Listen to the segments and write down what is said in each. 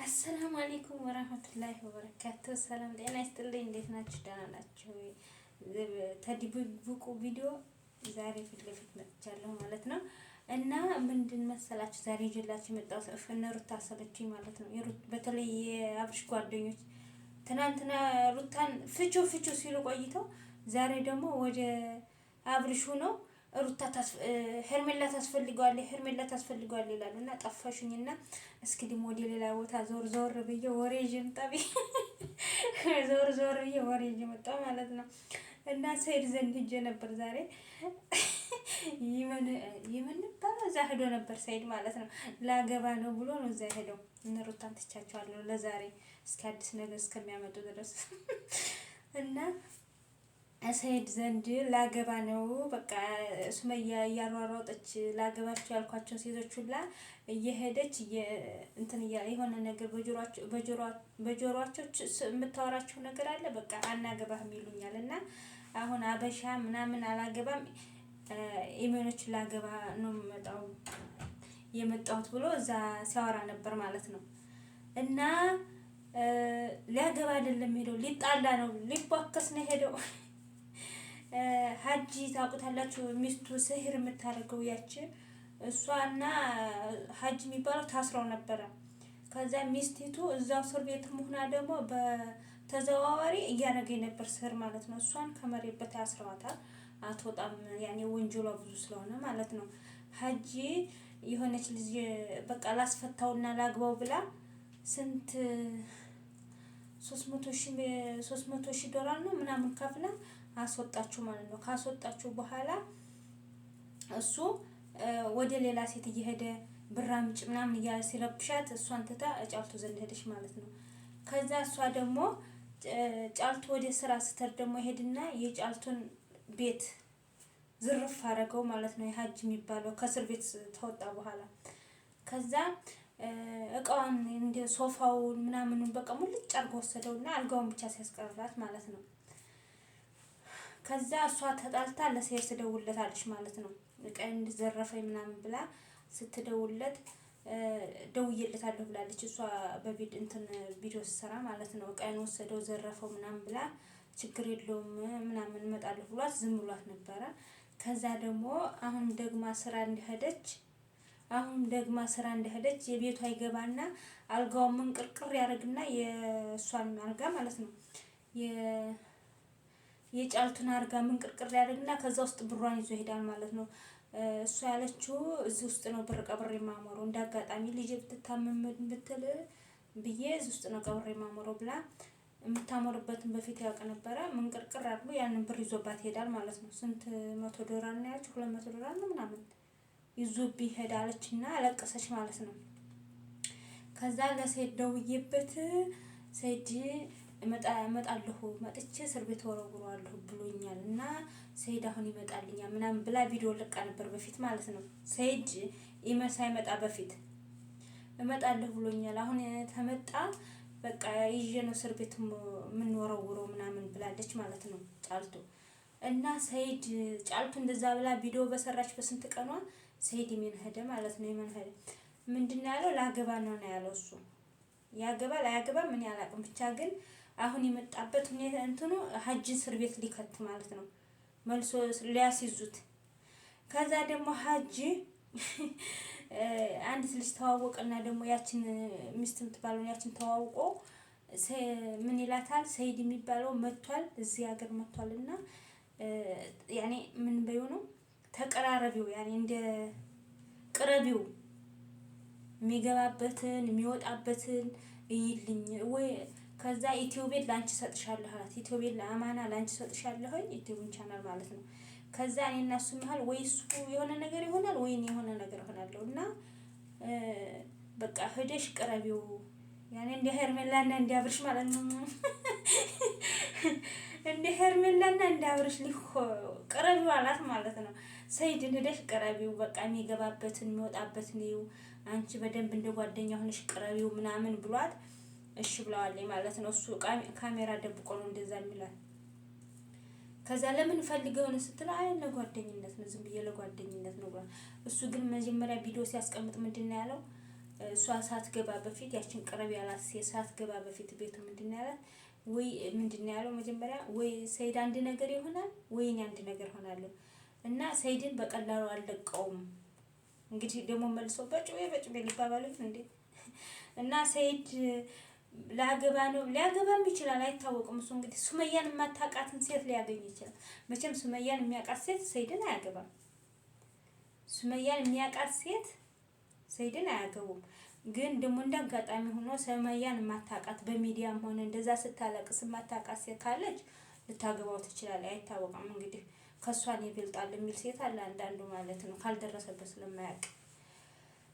አሰላሙ አለይኩም ወራህመቱላሂ ወበረካቱ። ሰላም ጤና ይስጥልኝ። እንዴት ናችሁ? ደህና ናችሁ? ተዲቡቁ ቪዲዮ ዛሬ ፊት ለፊት መጥቻለሁ ማለት ነው። እና ምንድን መሰላችሁ ዛሬ ይዤላችሁ የመጣሁት ሩታ አሰበችኝ ማለት ነው። በተለይ የአብርሽ ጓደኞች ትናንትና ሩታን ፍቹ ሲሉ ቆይተው ዛሬ ደግሞ ወደ አብርሹ ነው ሩታ ሄርሜላ ታስፈልገዋል ይላሉ። እና ጠፋሽኝና እስኪ ደግሞ ወደ ሌላ ቦታ ዞር ብዬ ወሬ ይምጣቢ ዞር ብዬ ወሬ ይመጣ ማለት ነው። እና ሰይድ ዘንድ ሂጄ ነበር ዛሬ የምን ባላ እዛ ሄዶ ነበር ሰይድ ማለት ነው። ላገባ ነው ብሎ ነው እዛ ሄደው። እነ ሩታን ትቻቸዋለሁ ለዛሬ እስከ አዲስ ነገር እስከሚያመጡ ድረስ እና ሰይድ ዘንድ ላገባ ነው በቃ ሱመያ እያሯሯጠች ላገባችሁ ያልኳቸው ሴቶች ሁላ እየሄደች እንትን የሆነ ነገር በጆሮአቸው የምታወራቸው ነገር አለ። በቃ አናገባህም ይሉኛል እና አሁን አበሻ ምናምን አላገባም ኢሜኖች ላገባ ነው የመጣሁት ብሎ እዛ ሲያወራ ነበር ማለት ነው። እና ሊያገባ አይደለም ሄደው ሊጣላ ነው ሊቧከስ ነው ሄደው። ሀጂ ታውቁታላችሁ? ሚስቱ ስህር የምታደርገው ያቺ እሷና ሀጂ የሚባለው ታስረው ነበረ። ከዛ ሚስቲቱ እዛው እስር ቤት ሆና ደግሞ በተዘዋዋሪ እያደረገኝ ነበር ስህር ማለት ነው። እሷን ከመሬት በታይ አስረዋታል። አትወጣም ያኔ ወንጀሏ ብዙ ስለሆነ ማለት ነው። ሀጂ የሆነች ልጅ በቃ ላስፈታውና ላግባው ብላ ስንት 300,000 ዶላር ነው ምናምን ከፍላ አስወጣችሁ ማለት ነው። ካስወጣችሁ በኋላ እሱ ወደ ሌላ ሴት እየሄደ ብር አምጪ ምናምን እያለ ሲረብሻት እሷን ትታ ጫልቱ ዘንድ ሄደች ማለት ነው። ከዛ እሷ ደግሞ ጫልቱ ወደ ስራ ስትሄድ ደግሞ ሄድና የጫልቱን ቤት ዝርፍ አደረገው ማለት ነው። የሀጅ የሚባለው ከእስር ቤት ተወጣ በኋላ ከዛ እቃዋን እንደ ሶፋውን ምናምኑን በቃ ሙልጭ አድርጎ ወሰደውና አልጋውን ብቻ ሲያስቀርላት ማለት ነው። ከዛ እሷ ተጣልታ ለሰይድ ትደውልለታለች ማለት ነው። እቃዬን እንድዘረፈኝ ምናምን ብላ ስትደውልለት ደውዬለታለሁ ብላለች። እሷ ቪዲዮ ስትሰራ ማለት ነው። እቃዬን ወሰደው ዘረፈው ምናምን ብላ ችግር የለውም ምናምን እመጣለሁ ብሏት ዝም ብሏት ነበረ። ከዛ ደግሞ አሁን ደግማ ስራ እንደሄደች የቤቷ ይገባና አልጋውን ምንቅርቅር ያደርግና የእሷን አልጋ ማለት ነው የጫልቱን አልጋ ምንቅርቅር ያደርግና ከዛ ውስጥ ብሯን ይዞ ይሄዳል ማለት ነው። እሷ ያለችው እዚህ ውስጥ ነው ብር ቀብሬ የማሞረው እንዳጋጣሚ ልጅ ብትታመም ብትል ብዬ እዚህ ውስጥ ነው ቀብሬ የማሞረው ብላ የምታሞርበትን በፊት ያውቅ ነበረ። ምንቅርቅር አድርጎ ያንን ብር ይዞባት ይሄዳል ማለት ነው። ስንት $100 ነው ያለችው? $200 ነው ምናምን ይዞብኝ ሄዳለችና አለቀሰች ማለት ነው። ከዛ ለሰይድ ደውዬበት ሰይድ እመጣለሁ መጥቼ እስር ቤት ወረውረዋለሁ ብሎኛል እና ሰይድ አሁን ይመጣልኛል ምናምን ብላ ቪዲዮ ለቃ ነበር በፊት ማለት ነው። ሰይድ ሳይመጣ በፊት እመጣለሁ ብሎኛል አሁን ተመጣ በቃ ይዤ ነው እስር ቤት የምንወረውረው ምናምን ብላለች ማለት ነው ጫልቱ። እና ሰይድ ጫልቱ እንደዛ ብላ ቪዲዮ በሰራች በስንት ቀኗ ሰይድ የመን ሄደ ማለት ነው። የመን ሄደ ምንድነው ያለው? ላገባ ነው ያለው እሱ። ያገባል አያገባም ምን ያላቅም ብቻ ግን አሁን የመጣበት ሁኔታ እንትኑ ሀጅን እስር ቤት ሊከት ማለት ነው። መልሶ ሊያስይዙት። ከዛ ደግሞ ሀጂ አንዲት ልጅ ተዋወቀና ደግሞ ያችን ሚስት የምትባለው ያችን ተዋውቆ ምን ይላታል? ሰይድ የሚባለው መጥቷል እዚህ ሀገር መጥቷልና ያኔ ምን በይው ነው ተቀራረቢው ያኔ እንደ ቅረቢው የሚገባበትን የሚወጣበትን እይልኝ ወይ ከዛ ኢትዮቤል ላንቺ ሰጥሻለሁ አላት። ኢትዮቤል ለአማና ላንቺ ሰጥሻለሁ ኢትዮብን ቻናል ማለት ነው። ከዛ እኔና እሱ መሃል ወይ እሱ የሆነ ነገር ይሆናል ወይ እኔ የሆነ ነገር እሆናለሁ እና በቃ ሄደሽ ቅረቢው ያኔ እንደ ሄርሜላና እንደ አብርሽ ማለት ነው። እንደ ሄርሜላና እንደ አብርሽ ቅረቢው አላት ማለት ነው። ሰይድን ሄደሽ ቅረቢው በቃ የሚገባበትን የሚወጣበትን ይው አንቺ በደንብ እንደ ጓደኛ ሆነሽ ቅረቢው ምናምን ብሏት እሺ ብለዋለኝ ማለት ነው። እሱ ካሜራ ደብቆ ነው እንደዛ የሚላት። ከዛ ለምን ፈልገው ነው ስትል አይ ለጓደኝነት ነው ዝም ብዬ ለጓደኝነት ነው ብሏል። እሱ ግን መጀመሪያ ቪዲዮ ሲያስቀምጥ ምንድነው ያለው? እሷ ሳትገባ በፊት ያችን ቅርብ ያላት ሴት ሳትገባ በፊት ቤቱ ምንድን ነው ያላት? ወይ ምንድን ነው ያለው መጀመሪያ? ወይ ሰይድ አንድ ነገር ይሆናል ወይ እኔ አንድ ነገር ሆናለሁ እና ሰይድን በቀላሉ አልለቀውም። እንግዲህ ደግሞ መልሶ በጩቤ ሊባባሉት እንዴ! እና ሰይድ ላገባ ነው ሊያገባም ይችላል አይታወቅም። እሱ እንግዲህ ሱመያን የማታውቃትን ሴት ሊያገኝ ይችላል። መቼም ሱመያን የሚያውቃት ሴት ሰይድን አያገባም። ሱመያን የሚያውቃት ሴት ሰይድን አያገቡም። ግን ደግሞ እንደ አጋጣሚ ሆኖ ሱመያን የማታውቃት በሚዲያም ሆነ እንደዛ ስታለቅስ የማታውቃት ሴት ካለች ልታገባው ትችላለች። አይታወቅም እንግዲህ ከሷን ይበልጣል የሚል ሴት አለ አንዳንዱ ማለት ነው፣ ካልደረሰበት ስለማያውቅ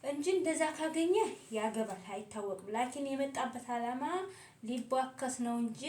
እንጂ እንደዛ ካገኘ ያገባል። አይታወቅም። ላኪን የመጣበት አላማ ሊቧከስ ነው እንጂ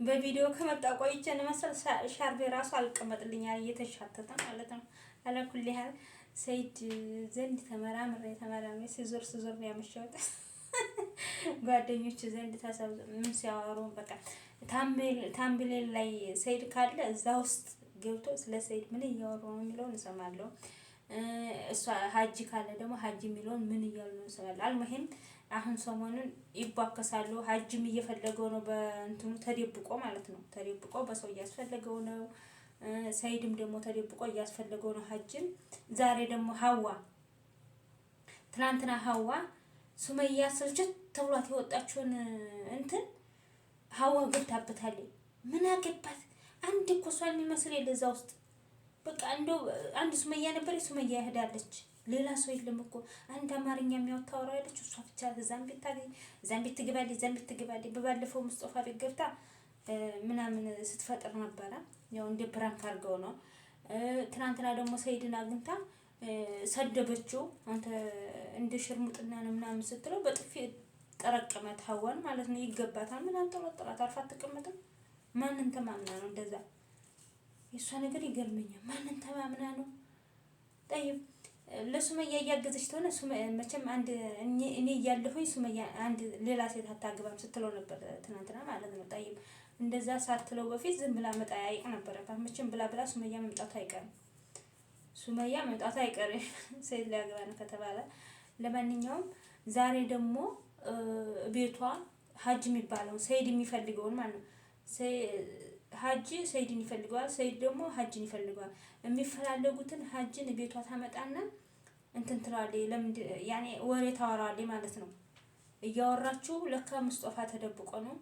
በቪዲዮ ከመጣ ቆይቼ ነው መሰል ሻርቤ ራሱ አልቀመጥልኛል እየተሻተተ ማለት ነው። አለኩል ያህል ሰይድ ዘንድ ተመራምሬ ሲዞር ነው ያመሸሁት። ጓደኞች ዘንድ ምን ሲያወሩ በቃ ታምብሌል ላይ ሰይድ ካለ እዛ ውስጥ ገብቶ ስለ ሰይድ ምን እያወሩ ነው የሚለውን እሰማለሁ። እሷ ሀጂ ካለ ደግሞ ሀጂ የሚለውን ምን እያሉ ነው እሰማለሁ። አልሙሂም አሁን ሰሞኑን ይቧከሳሉ። ሀጂም እየፈለገው ነው በእንትኑ ተደብቆ ማለት ነው። ተደብቆ በሰው እያስፈለገው ነው። ሰይድም ደግሞ ተደብቆ እያስፈለገው ነው ሀጂም። ዛሬ ደግሞ ትናንትና ሀዋ ሱመያ ስልችት ተብሏት የወጣችውን እንትን ሀዋ ገብታበታለች። ምን አገባት? አንድ እኮ እሷን የሚመስል የለ እዛ ውስጥ በቃ እንደው አንድ ሱመያ ነበር። ሱመያ ሄዳለች። ሌላ ሰው የለም እኮ አንድ አማርኛ የሚያወጣው ያለች እሷ ብቻ። እዛም ቤት ታገኝ እዛም ቤት ትገባለች። በባለፈው ሙስጠፋ ቤት ገብታ ምናምን ስትፈጥር ነበረ። ያው እንደ ፕራንክ አድርገው ነው። ትናንትና ደግሞ ሰይድን አግኝታ ሰደበችው። አንተ እንደ ሽርሙጥና ነው ምናምን ስትለው በጥፊ ጠረቀመት ሀዋን ማለት ነው። ይገባታል። ምን አንጠለጠላት? አርፋ አትቀመጥም? ማንን ተማምና ነው እንደዛ? የእሷ ነገር ይገርመኛል። ማንን ተማምና ነው? ጠይብ ለሱመያ እያገዘች ተሆነ መቼም አንድ እኔ እያለሁኝ ሱመያ አንድ ሌላ ሴት አታግባም ስትለው ነበር ትናንትና ማለት ነው። ጠይብ እንደዛ ሳትለው በፊት ዝም ብላ መጠያየቅ ነበረባት። መቼም ብላ ሱመያ መምጣቱ አይቀርም። ሰይድ ሊያገባ ነው ከተባለ። ለማንኛውም ዛሬ ደግሞ ቤቷ ሀጅ የሚባለው ሰይድ የሚፈልገውን ማለት ነው። ሀጅ ሰይድን ይፈልገዋል፣ ሰይድ ደግሞ ሀጅን ይፈልገዋል። የሚፈላለጉትን ሀጅን ቤቷ ታመጣና እንትን ትላለች። ለምን ያኔ ወሬ ታወራለች ማለት ነው። እያወራችሁ ለካ ሙስጠፋ ተደብቆ ነው።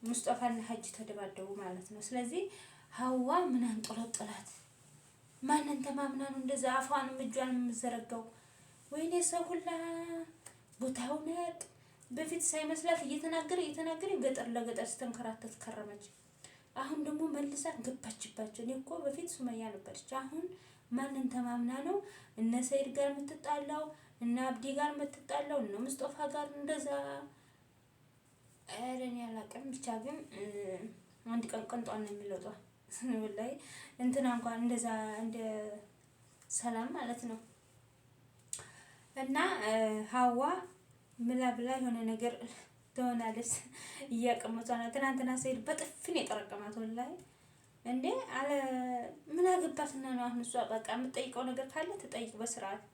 ሙስጠፋና ሀጅ ተደባደቡ ማለት ነው። ስለዚህ ሀዋ ምን አንጠለጠላት? ማንን ተማምና ነው እንደዛ አፏንም እጇንም የምዘረጋው? ወይኔ ሰው ሁላ ቦታውን ያቅ በፊት ሳይመስላት እየተናገረ ገጠር ለገጠር ስተንከራተት ከረመች። አሁን ደግሞ መልሳ ገባችባቸው። እኔ እኮ በፊት ሱመያ ነበረች። አሁን ማንን ተማምና ነው እነ ሰይድ ጋር የምትጣላው? እነ አብዲ ጋር የምትጣላው? እነ ሙስጠፋ ጋር እንደዛ አይረን ያላቀም ብቻ ግን አንድ ቀን ቀንጧን ነው የሚለጧ። ወላሂ እንትና እንኳን እንደዛ እንደ ሰላም ማለት ነው። እና ሀዋ ምላ ብላ የሆነ ነገር ትሆናለች። እያቀመጧ ነው። ትናንትና ሰይድ በጥፍን የጠረቀማት ወላሂ እንዴ አለ ምን አገባትና ነው አሁን እሷ በቃ የምትጠይቀው ነገር ካለ ትጠይቅ በስርዓት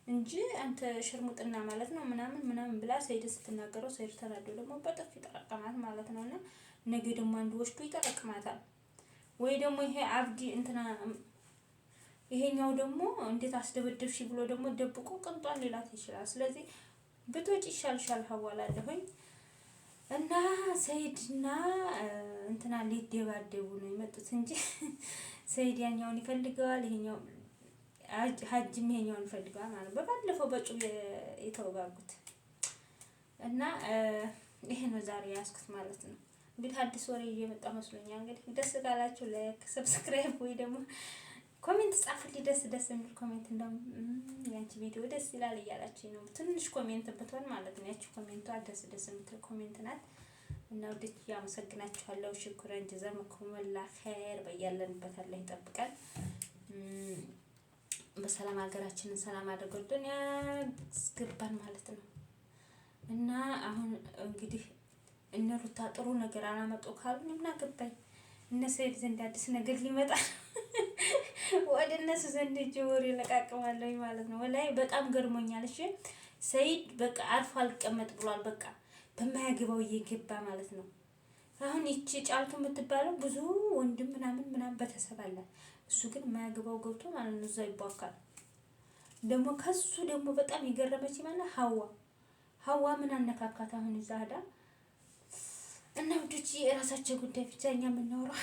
እንጂ አንተ ሽርሙጥና ማለት ነው ምናምን ብላ ሰይድ ስትናገረው ሰይድ ተናዶ ደግሞ በጥፍ ይጠረቀማት ማለት ነው። እና ነገ ደግሞ አንዱ ወስዶ ይጠረቅማታል። ወይ ደግሞ ይሄ አብዲ እንትና ይሄኛው ደግሞ እንዴት አስደበደብሽ ብሎ ደግሞ ደብቆ ቅንጧን ሌላት ይችላል። ስለዚህ ብትወጪ ይሻልሻል ሀዋላለሁኝ። እና ሰይድና እንትና ሊደባደቡ ነው የመጡት እንጂ ሰይድ ያኛውን ይፈልገዋል፣ ይሄኛው ሀጅም ይሄኛውን ይፈልገዋል ማለት ነው። በባለፈው በጩቤ የተወጋጉት እና ይሄ ነው ዛሬ ያስኩት ማለት ነው። እንግዲህ አዲስ ወሬ እየመጣ መስሎኛል። እንግዲህ ደስ ካላችሁ ላይክ፣ ሰብስክራይብ ወይ ደግሞ ኮሜንት ጻፉልኝ። ደስ የሚል ኮሜንት እንደውም ያንቺ ቪዲዮ ደስ ይላል እያላችሁ ነው። ትንሽ ኮሜንት ብትሆን ማለት ነው። ያቺ ኮሜንቷ ደስ የምትል ኮሜንት ናት። እና ወዲህ ያመሰግናችኋለሁ። ሽኩረን ጀዛኩም አላህ ኸይር። በያለንበት አላህ ይጠብቀን። በሰላም ሀገራችንን ሰላም አድርጎልን ያስገባን ማለት ነው። እና አሁን እንግዲህ እነ ሩታ ጥሩ ነገር አላመጡ ካሉ ምን አገባኝ። እነ ሰይድ ዘንድ አዲስ ነገር ሊመጣ ወደ እነሱ ዘንድ እጅ ወሬ ለቃቅማለሁ ማለት ነው። ወላሂ በጣም ገርሞኛል። እሺ ሰይድ በቃ አርፎ አልቀመጥ ብሏል። በቃ በማያገባው እየገባ ማለት ነው። አሁን ይቺ ጫልቱ የምትባለው ብዙ ወንድም ምናምን ቤተሰብ አላት። እሱ ግን የማያገባው ገብቶ ማለት ነው እዛው ይቧካል። ደግሞ ከሱ ደግሞ በጣም የገረመች ማለት ሀዋ ምን አነካካት አሁን እዛ ሄዳ እና ውዶች የራሳቸው ጉዳይ ብቻ እኛ የምናወራው